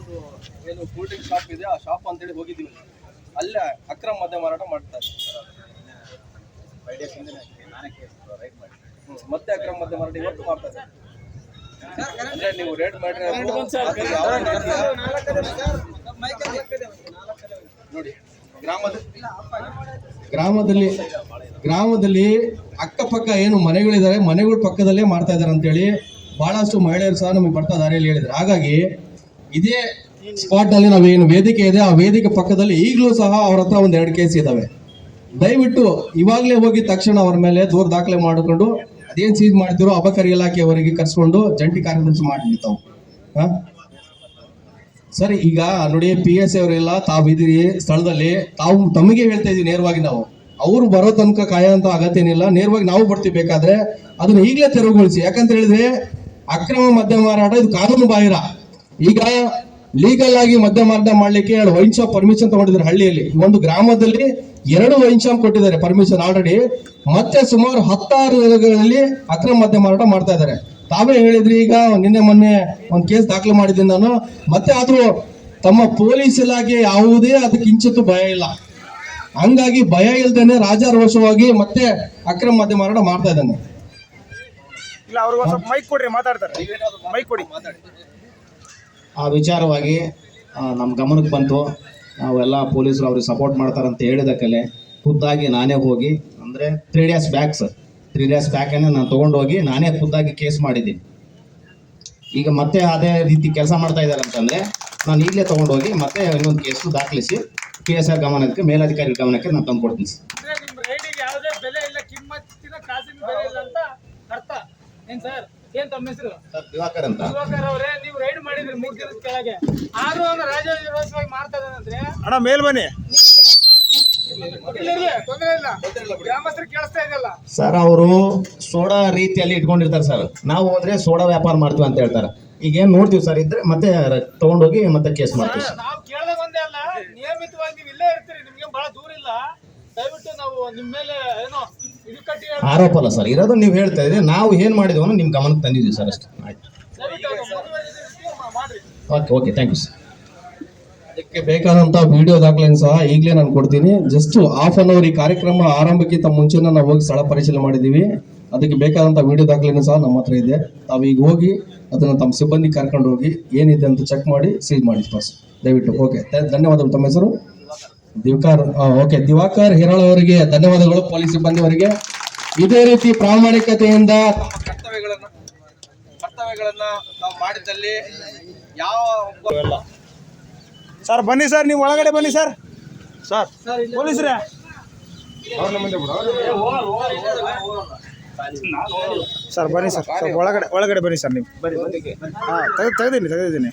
ಒಂದು ಏನು cool drink shop ಇದೆ, ಆ ಶಾಪ್ ಅಂತೇಳಿ ಹೋಗಿದ್ದೀವಿ. ಅಲ್ಲೇ ಅಕ್ರಮ ಮದ್ಯ ಮಾರಾಟ ಮಾಡ್ತಾರೆ. ಮತ್ತೆ ಅಕ್ರಮ ಮದ್ಯ ಮಾರಾಟ ಇವತ್ತು ಮಾಡ್ತಾ ಇದ್ದಾರೆ. ಅಂದ್ರೆ ನೀವು ರೇಟ್ ಮಾಡಿ ನೋಡಿ, ಗ್ರಾಮದಲ್ಲಿ ಅಕ್ಕಪಕ್ಕ ಏನು ಮನೆಗಳಿದ್ದಾರೆ, ಮನೆಗಳ ಪಕ್ಕದಲ್ಲೇ ಮಾಡ್ತಾ ಇದ್ದಾರೆ ಅಂತೇಳಿ ಬಹಳಷ್ಟು ಮಹಿಳೆಯರು ಸಹ ನಮಗೆ ಬರ್ತಾ ದಾರಿಯಲ್ಲಿ ಹೇಳಿದ್ರು. ಹಾಗಾಗಿ ಇದೇ ಸ್ಪಾಟ್ ಅಲ್ಲಿ ನಾವೇನು ವೇದಿಕೆ ಇದೆ, ಆ ವೇದಿಕೆ ಪಕ್ಕದಲ್ಲಿ ಈಗಲೂ ಸಹ ಅವ್ರ ಹತ್ರ ಒಂದು 2 ಕೇಸ್ ಇದಾವೆ. ದಯವಿಟ್ಟು ಇವಾಗಲೇ ಹೋಗಿ ತಕ್ಷಣ ಅವ್ರ ಮೇಲೆ ದೂರು ದಾಖಲೆ ಮಾಡಿಕೊಂಡು ಅದೇನ್ ಸೀಜ್ ಮಾಡ್ತಿರೋ ಅಬಕಾರಿ ಇಲಾಖೆಯವರಿಗೆ ಕರ್ಸ್ಕೊಂಡು ಜಂಟಿ ಕಾರ್ಯದರ್ಶಿ ಮಾಡಿ ತಾವು. ಸರಿ, ಈಗ ನೋಡಿ PSI ಅವರೆಲ್ಲ ತಾವಿದ್ದೀರಿ ಸ್ಥಳದಲ್ಲಿ, ತಮಗೆ ಹೇಳ್ತಾ ಇದೀವಿ ನೇರವಾಗಿ. ನಾವು ಅವ್ರು ಬರೋ ತನಕ ಕಾಯೋಂತ ಅಗತ್ಯ ಏನಿಲ್ಲ, ನೇರವಾಗಿ ನಾವು ಬರ್ತೀವಿ. ಬೇಕಾದ್ರೆ ಅದನ್ನ ಈಗಲೇ ತೆರವುಗೊಳಿಸಿ. ಯಾಕಂತ ಹೇಳಿದ್ರೆ ಅಕ್ರಮ ಮದ್ಯ ಮಾರಾಟ ಇದು ಕಾನೂನು ಬಾಹಿರ. ಈಗ ಲೀಗಲ್ ಆಗಿ ಮದ್ಯ ಮಾರಾಟ ಮಾಡ್ಲಿಕ್ಕೆ 2 ವೈನ್ ಶಾಪ್ ಪರ್ಮಿಷನ್ ತಗೊಂಡಿದ್ದಾರೆ ಹಳ್ಳಿಯಲ್ಲಿ. ಒಂದು ಗ್ರಾಮದಲ್ಲಿ 2 ವೈನ್ ಶಾಪ್ ಕೊಟ್ಟಿದ್ದಾರೆ ಪರ್ಮಿಷನ್ ಆಲ್ರೆಡಿ. ಮತ್ತೆ ಸುಮಾರು 16 ಜಾಗಗಳಲ್ಲಿ ಅಕ್ರಮ ಮದ್ಯ ಮಾರಾಟ ಮಾಡ್ತಾ ಇದ್ದಾರೆ. ತಾವೇ ಹೇಳಿದ್ರಿ, ಈಗ ನಿನ್ನೆ ಮೊನ್ನೆ ಒಂದು ಕೇಸ್ ದಾಖಲೆ ಮಾಡಿದ್ದೀನಿ ನಾನು. ಮತ್ತೆ ಆದ್ರೂ ತಮ್ಮ ಪೊಲೀಸ್ ಇಲಾಖೆ ಯಾವುದೇ ಅದಕ್ಕೆ ಕಿಂಚಿತ್ತು ಭಯ ಇಲ್ಲ. ಹಂಗಾಗಿ ಭಯ ಇಲ್ದೇನೆ ರಾಜಾರೋಷವಾಗಿ ಮತ್ತೆ ಅಕ್ರಮ ಮದ್ಯ ಮಾರಾಟ ಮಾಡ್ತಾ ಇದ್ದಾನೆ. ಆ ವಿಚಾರವಾಗಿ ನಮ್ಮ ಗಮನಕ್ಕೆ ಬಂತು. ನಾವೆಲ್ಲ ಪೊಲೀಸರು ಅವ್ರಿಗೆ ಸಪೋರ್ಟ್ ಮಾಡ್ತಾರಂತ ಹೇಳಿದಕ್ಕಲೆ ಖುದ್ದಾಗಿ ನಾನೇ ಹೋಗಿ, ಅಂದರೆ 3 days ಬ್ಯಾಕ್ ಸರ್, 3 days ಬ್ಯಾಕನ್ನೇ ನಾನು ತೊಗೊಂಡೋಗಿ ನಾನೇ ಖುದ್ದಾಗಿ ಕೇಸ್ ಮಾಡಿದ್ದೀನಿ. ಈಗ ಮತ್ತೆ ಅದೇ ರೀತಿ ಕೆಲಸ ಮಾಡ್ತಾ ಇದ್ದಾರೆ ಅಂತಂದರೆ ನಾನು ಈಗಲೇ ತೊಗೊಂಡೋಗಿ ಮತ್ತೆ ಇನ್ನೊಂದು ಕೇಸು ದಾಖಲಿಸಿ PSI ಗಮನಕ್ಕೆ, ಮೇಲಧಿಕಾರಿ ಗಮನಕ್ಕೆ ನಾನು ತಂದು ಕೊಡ್ತೀನಿ ಸರ್. ಏನ್ ತಮ್ಮ ಹೆಸರು? ದಿವಾಕರ್ ಅಂತ. ದಿವಾಕರ್ ಅವರೇ, ನೀವು ರೈಡ್ ಮಾಡಿದ್ರಿ 3 ದಿನದ ಕೆಳಗೆ. ಆದ್ರೂ ಅವನು ರಾಜಾರೋಷವಾಗಿ ಮಾಡ್ತಾ ಇದ್ದಾನಂದ್ರೆ ಅಣ್ಣ ಮೇಲ್ ಬನ್ನಿ. ತೊಂದರೆ ಇಲ್ಲ, ಗ್ರಾಮಸ್ಥರು ಕೇಳಿಸ್ತಾ ಇದೆಯಲ್ಲ ಸರ್. ಅವರು ಸೋಡಾ ರೀತಿಯಲ್ಲಿ ಇಟ್ಕೊಂಡಿರ್ತಾರೆ ಸರ್. ನಾವು ಹೋದ್ರೆ ಸೋಡಾ ವ್ಯಾಪಾರ ಮಾಡ್ತೀವಿ ಅಂತ ಹೇಳ್ತಾರೆ. ಈಗ ಏನ್ ನೋಡ್ತೀವಿ ಸರ್, ಇದ್ರೆ ಮತ್ತೆ ತಗೊಂಡೋಗಿ ಮತ್ತೆ ಕೇಸ್ ಮಾಡ್ತೀವಿ ಸರ್. ನಾವು ಕೇಳದಾಗ ಒಂದೇ ಅಲ್ಲ, ನಿಯಮಿತವಾಗಿ ನೀವು ಇಲ್ಲೇ ಇರ್ತೀರಿ, ನಿಮ್ಗೆ ಬಹಳ ದೂರ ಇಲ್ಲ. ದಯವಿಟ್ಟು ನಾವು ನಿಮ್ಮ ಮೇಲೆ ಏನೋ ಇದು ಕಟ್ಟಿ ಆರೋಪ ಅಲ್ಲ ಸರ್ ಇರೋದು. ನೀವು ಹೇಳ್ತಾ ಇದ್ರಿ, ನಾವು ಏನ್ ಮಾಡಿದ್ವಿ ಅನ್ನೋ ನಿಮ್ ಗಮನಕ್ಕೆ ತಂದಿದ್ದೀವಿ ಸರ್ ಅಷ್ಟೇ. ಆಯ್ತು, ಓಕೆ, ಥ್ಯಾಂಕ್ ಯು ಸರ್. ಅದಕ್ಕೆ ಬೇಕಾದಂತ ವಿಡಿಯೋ ದಾಖಲೆ ಸಹ ಈಗಲೇ ನಾನು ಕೊಡ್ತೀನಿ. ಜಸ್ಟ್ ½ an hour ಈ ಕಾರ್ಯಕ್ರಮ ಆರಂಭಕ್ಕಿಂತ ಮುಂಚೆನೇ ನಾವು ಹೋಗಿ ಸ್ಥಳ ಪರಿಶೀಲನೆ ಮಾಡಿದ್ದೀವಿ. ಅದಕ್ಕೆ ಬೇಕಾದಂತ ವಿಡಿಯೋ ದಾಖಲೆನೂ ಸಹ ನಮ್ಮ ಹತ್ರ ಇದೆ. ತಾವು ಈಗ ಹೋಗಿ ಅದನ್ನ ತಮ್ಮ ಸಿಬ್ಬಂದಿ ಕರ್ಕೊಂಡು ಹೋಗಿ ಏನಿದೆ ಅಂತ ಚೆಕ್ ಮಾಡಿ ಸೀಲ್ ಮಾಡಿ ಬಸ್ ದಯವಿಟ್ಟು. ಓಕೆ, ಧನ್ಯವಾದಗಳು. ತಮ್ಮ ಹೆಸರು? ದಿವಾಕರ್ ಹಿರಾಳ್ ಅವರಿಗೆ ಧನ್ಯವಾದಗಳು. ಪೊಲೀಸ್ ಸಿಬ್ಬಂದಿಯವರಿಗೆ ಇದೇ ರೀತಿ ಪ್ರಾಮಾಣಿಕತೆಯಿಂದ ಕರ್ತವ್ಯಗಳನ್ನ ನಾವು ಮಾಡಿದಲ್ಲಿ ಯಾವ ಸರ್ ಬನ್ನಿ ಸರ್, ನೀವು ಒಳಗಡೆ ಬನ್ನಿ ಸರ್. ಸರ್ ಪೊಲೀಸ್ರೇ, ಸರ್ ಬನ್ನಿ ಸರ್, ಒಳಗಡೆ ಬನ್ನಿ ಸರ್. ನೀವು ಹಾಂ, ತೆಗೆದಿದ್ದೀನಿ.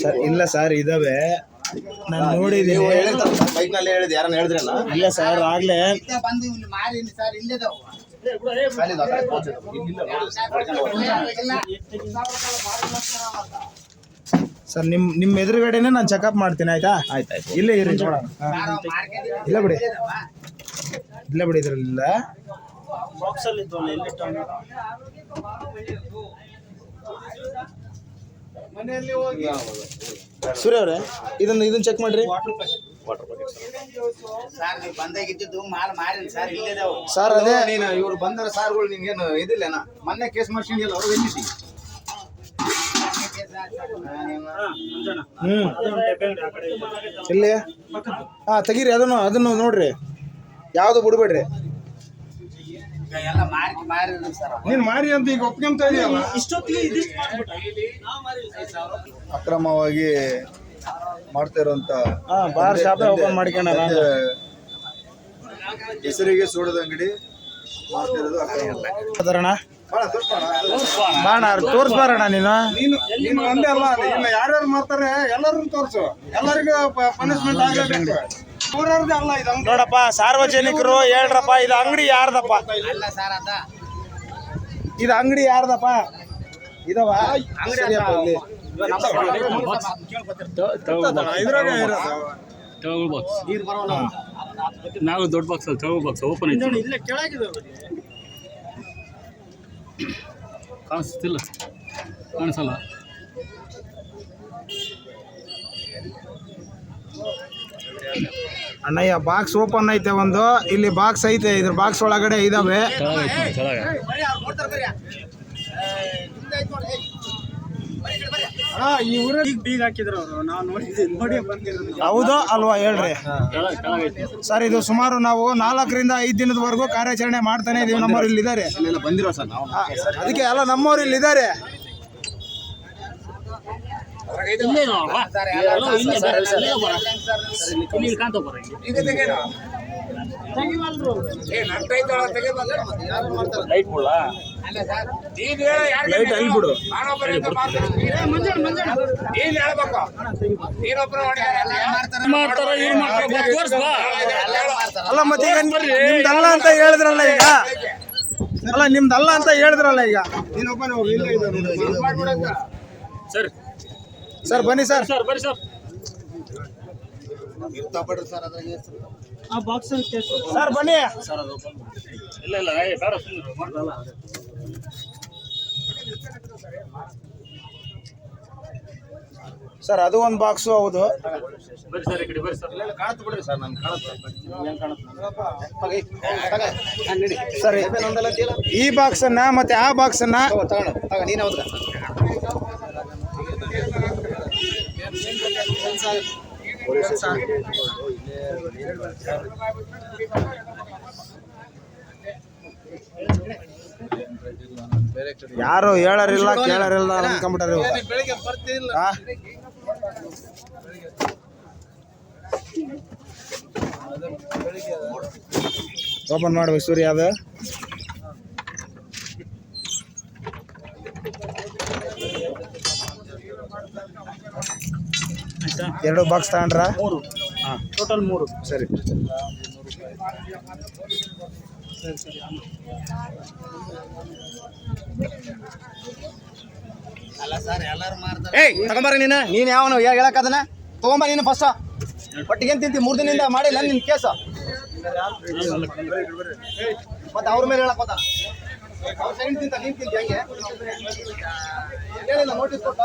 ಸರ್ ಇಲ್ಲ ಸರ್, ಇದಾವೆ. ನಾನು ನೋಡಿದ್ದೀನಿ. ಬೈಕ್ನಲ್ಲಿ ಹೇಳಿದ್ ಯಾರನ್ನ ಹೇಳಿದ್ರೇನ? ಇಲ್ಲ ಸರ್, ಆಗ್ಲೇ ಸರ್ ನಿಮ್ಮ ಎದುರುಗಡೆನೆ ನಾನು ಚೆಕಪ್ ಮಾಡ್ತೀನಿ. ಆಯ್ತಾ? ಆಯ್ತು, ಇಲ್ಲೇ ಇರಿ ನೋಡೋಣ. ಇಲ್ಲ ಬಿಡಿ ಇದ್ರಲ್ಲಿಲ್ಲ. ಸೂರ್ಯ ಅವರೇ, ಇದನ್ನ ಚೆಕ್ ಮಾಡ್ರಿ. ಸರ್ ಅದೇ ಇವ್ರು ಬಂದರ ಸಾರ್ಗಳು ನಿಂಗೇನು ಇದಿಲ್ಲೇನ? ಮೊನ್ನೆ ಕೇಸ್ ಮಾಡ್ಸಿಲ್ಲ ಅವ್ರು ಎಲ್ಲಿಸಿ? ಇಲ್ಲಿ ತೆಗೀರಿ, ಅದನ್ನು ನೋಡ್ರಿ, ಯಾವ್ದು ಬಿಡ್ಬೇಡ್ರಿ. ನೀನ್ ಮಾರಿ ಅಂತ ಈಗ ಒಪ್ಕೊಂತ ಇದೆಯಲ್ಲ. ಅಕ್ರಮವಾಗಿ ಮಾಡ್ತಾ ಇರುವಂತ ಬಾರ್ ಶಾಪ್ ಓಪನ್ ಮಾಡ್ಕೊಂಡ ಹೆಸರಿಗೆ ಸೋಡದ ಅಂಗಡಿ ಮಾಡ್ತಿರೋದು ಅಕ್ರಮ. ಬಾಣ ತೋರ್ಸ್ಬಾರಣ ನೀನು ಒಂದೇ ಅಲ್ಲ, ಇನ್ನು ಯಾರ್ಯಾರು ಮಾಡ್ತಾರೆ ಎಲ್ಲರೂ ತೋರ್ಸು. ಎಲ್ಲರಿಗೂ ಪನಿಷ್ಮೆಂಟ್ ಆಗಬೇಕು. ನೋಡಪ್ಪ, ಸಾರ್ವಜನಿಕರು ಹೇಳ್ರಪ್ಪ, ಇದು ಅಂಗಡಿ ಯಾರ್ದಪ್ಪ? ಇದು ಅಂಗಡಿ ಯಾರ್ದಪ್ಪ? ಇದಾವ ನಾವು ದೊಡ್ಡ ಬಾಕ್ಸ್ ಓಪನ್ ಕಾಣಿಸ್ತಿಲ್ಲ, ಕಾಣಿಸಲ್ಲ. ಅಣ್ಣಯ್ಯ ಬಾಕ್ಸ್ ಓಪನ್ ಐತೆ ಒಂದು, ಇಲ್ಲಿ ಬಾಕ್ಸ್ ಐತೆ, ಇದ್ರ ಬಾಕ್ಸ್ ಒಳಗಡೆ ಇದಾವೆ. ಈ ಊರಲ್ಲಿ ಬೀಗ ಹಾಕಿದ್ರು ಅವರು, ನಾವು ನೋಡಿ ಬಂದಿರೋದು. ಹೌದು ಅಲ್ವಾ ಹೇಳ್ರಿ ಸರ್. ಇದು ಸುಮಾರು ನಾವು 4 ರಿಂದ 5 ದಿನದವರೆಗೂ ಕಾರ್ಯಾಚರಣೆ ಮಾಡ್ತಾನೆ ಇದೀವಿ. ನಮ್ಮವ್ರು ಇಲ್ಲಿದ್ದಾರೆ, ಬಂದಿರೋ ಸರ್ ನಾವು. ಅದಕ್ಕೆ ಎಲ್ಲ ನಮ್ಮವ್ರು ಇಲ್ಲಿದ್ದಾರೆ. ಲೈಟ್ ಅಲ್ಲಿ ಬಿಡು. ಅಲ್ಲ ಮತ್ತೆ ಈಗ ನಿಮ್ದಲ್ಲ ಅಂತ ಹೇಳಿದ್ರಲ್ಲ ಈಗ, ಅಲ್ಲ ನಿಮ್ದಲ್ಲ ಅಂತ ಹೇಳಿದ್ರಲ್ಲ ಈಗ. ಸರ್ ಸರ್ ಬನ್ನಿ ಸರ್. ಸರ್ ಬರ್ರಿ ಸರ್. ಸರ್ ಬನ್ನಿ. ಇಲ್ಲ ಇಲ್ಲ ಬೇಡ ಸುಮ್ಮನೆ. ಸರ್ ಅದು ಒಂದು ಬಾಕ್ಸು. ಹೌದು ಬರ್ರಿ ಸರ್, ಈ ಕಡೆ ಬರ್ರಿ ಸರ್. ಕಾಣುತ್ತೆ ಬಿಡ್ರಿ ಸರ್, ನಮ್ಗೆ ಸರ್ ಈ ಬಾಕ್ಸ್ ಅನ್ನ ಮತ್ತೆ ಆ ಬಾಕ್ಸ್ ಅನ್ನ ನೀನು ಹೌದಾ? ಯಾರು ಹೇಳರಿಲ್ಲ ಕೇಳರಿಲ್ಲ ಅನ್ಕೊಂಬಿಟ್ಟಾರೆ. ಬೆಳಿಗ್ಗೆ ಬರ್ತಿಲ್ಲ. ಓಪನ್ ಮಾಡ್ಬೇಕು ಸೂರ್ಯ. ಅದು ಎರಡು ಬಾಕ್ಸ್ ತಗೊಂಡ್ರ? 3 ಟೋಟಲ್ 3. ಸರಿ. ಏಯ್ ತಗೊಂಬಾರ ನೀನು ಯಾವನು ಹೇಳಕ್ ಅದನ್ನ ತಗೊಂಬ ನೀನು ಫಸ್ಟ್. ಒಟ್ಟಿಗೆ ಏನ್ ತಿಂತಿ? 3 ದಿನದಿಂದ ಮಾಡಿಲ್ಲ ನಿನ್ ಕೇಸ, ಮತ್ತೆ ಅವ್ರ ಮೇಲೆ ಹೇಳಕ್ ಹೋದ. ಅವ್ರ ಸೈಡ್ ತಿಂತ ನೀನ್ ತಿಂತಿ ಹಂಗೆ ಹೇಳಿಲ್ಲ, ನೋಟಿಸ್ ಕೊಟ್ಟ.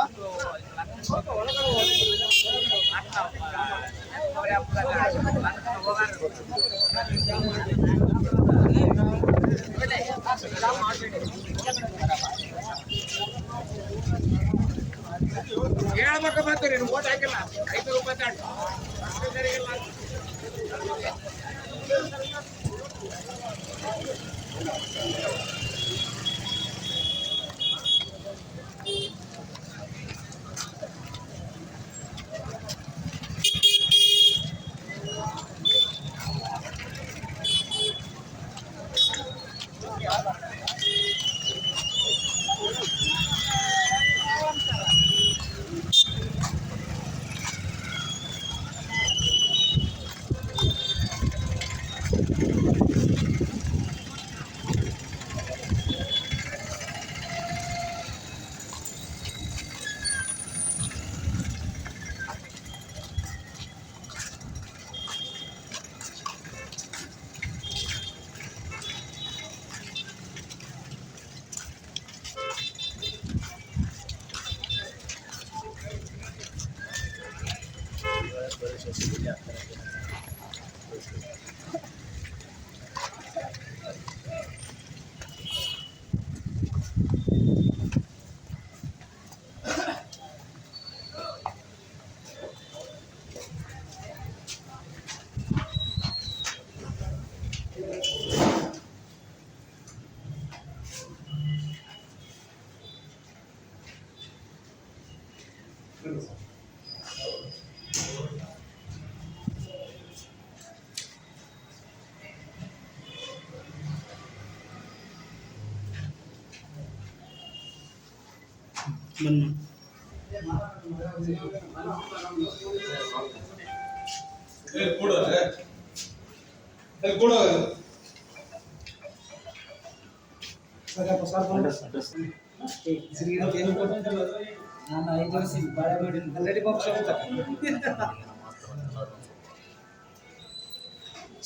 ಹೇಳ್ಬೇಕು ಮತ್ತೆ ನೀನು ಓಟ್ ಹಾಕಿಲ್ಲ 5 ರೂಪಾಯಿ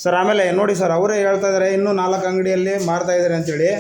ಸರ್ ಆಮೇಲೆ ನೋಡಿ ಸರ್, ಅವರೇ ಹೇಳ್ತಾ ಇದ್ದಾರೆ ಇನ್ನೂ 4 ಅಂಗಡಿಯಲ್ಲಿ ಮಾರ್ತಾ ಇದ್ದಾರೆ ಅಂತೇಳಿ.